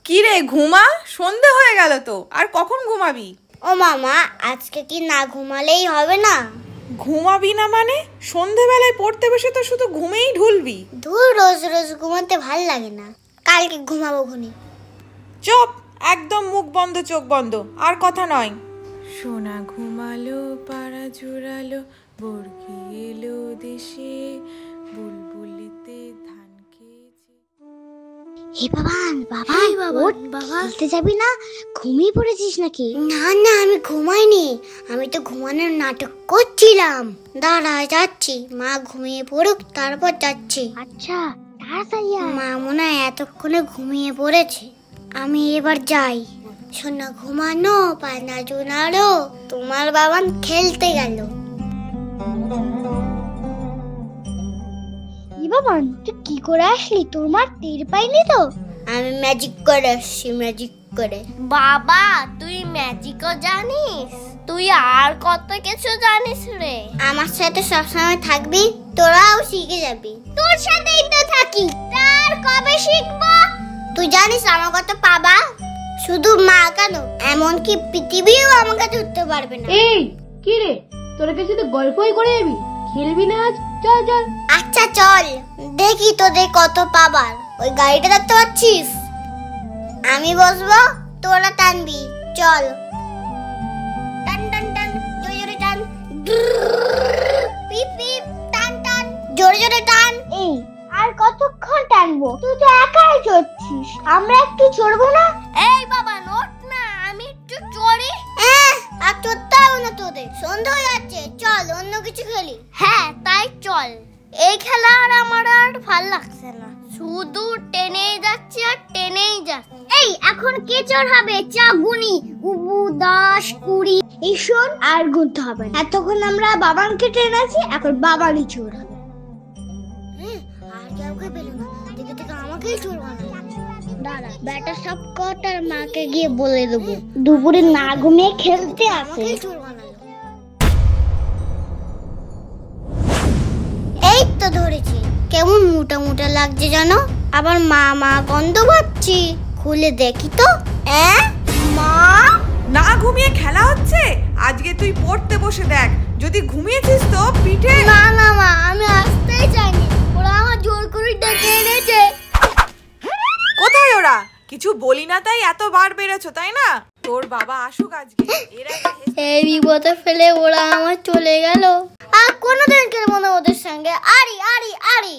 কি রে ঘুমা, সন্ধে হয়ে গেল তো, আর কখন ঘুমাবি? ও মামা, আজকে কি না ঘুমালেই হবে না? ঘুমাবি না মানে? সন্ধেবেলায় পড়তে বসে তো শুধু ঘুমেই ঢুলবি। ধুর, রোজ রোজ ঘুমাতে ভাল লাগে না, কালকে ঘুমাবো খুনি। চুপ, একদম মুখ বন্ধ চোখ বন্ধ, আর কথা নয়। সোনা ঘুমালো পাড়া জুড়ালো, বর্গি এলো দেশে, বুলবুলিতে ধান খেয়েছে। হে বাবান, বাবা খেলতে যাবি না? ঘুমিয়ে পড়েছিস নাকি? না না, আমি ঘুমাইনি, আমি তো ঘুমানোর নাটক করছিলাম। দাঁড়া, যাচ্ছি, মা ঘুমিয়ে পড়ুক তারপর যাচ্ছি। আচ্ছা, তাড়াতাড়ি আয়। মা মনে হয় এতক্ষণে ঘুমিয়ে পড়েছে, আমি এবার যাই। সোনা ঘুমানো পানা জোনালো, তোমার বাবান খেলতে গেল। বাবান, তুই কি করে আসলি? তোর মা টের পাইনি তো? আমি ম্যাজিক করে আসছি, ম্যাজিক করে। বাবা, তুই ম্যাজিকও জানিস? তুই আর কত কিছু জানিস রে। আমার সাথে সবসময় থাকবি, তোরাও শিখে যাবি। তোর সাথেই তো থাকি, তার কবে শিখবো? তুই জানিস আমার কত পাবা? শুধু মা কেন, এমনকি পৃথিবীও আমাকে ধরতে পারবে না। এই কি রে, তোর কাছে তো গল্পই করে যাবি, খেলবি না আজ? চল চল। আচ্ছা চল, দেখি তোদের কত পাবার। ওই গাড়িটা দেখতে পাচ্ছিস? আমি বসবো, তোরা টানবি। চল, টান টান টান, জোরে জোরে টান, পিপ পিপ, টান টান, জোরে জোরে টান। এই আর কতক্ষণ টানবো? তুই তো একাই চড়ছিস, আমরা একটু চড়বো না? এই বাবা, নোট না, আমি একটু চড়ি। আর চড়তে হবে না তোদের, সন্ধ্যা হয়ে যাচ্ছে, চল অন্য কিছু খেলি। হ্যাঁ তাই চল, এই খেলা আর আমার আর ভাল লাগছে না, শুধু টেনেই যাচ্ছি আর টেনেই যাচ্ছি। এই এখন কে চোর হবে? চা গুনি, উবু 10 20। এই শোন, আর গুনতে হবে না, এতক্ষণ আমরা বাবানকে টেনেছি, এখন বাবানই চোর হবে। আর কাউকে পেল না, দেখে দেখে আমাকেই চোর বানালো। দাঁড়া, বেটা সব কটার মাকে গিয়ে বলে দেবো দুপুরে না ঘুমিয়ে খেলতে আসে। চোর বানালো। এই তো ধরেছি, কেমন মোটা মোটা লাগছে জানো, আবার মা মা গন্ধ পাচ্ছি। খুলে দেখি তো। মা, না ঘুমিয়ে খেলা হচ্ছে? আজকে তুই পড়তে বসে দেখ, যদি ঘুমিয়েছিস তো পিঠে। না না মা, আমি আসতেই চাইনি, ওরা আমার জোর করে ডেকে এনেছে। কোথায় ওরা? কিছু বলি না তাই এতবার বেড়েছো, তাই না? তোর বাবা আসুক আজকে, এই বিপদে ফেলে ওরা আমার চলে গেল। আর কোনোদিন খেলবো না ওদের সঙ্গে। আরি আরি আরি।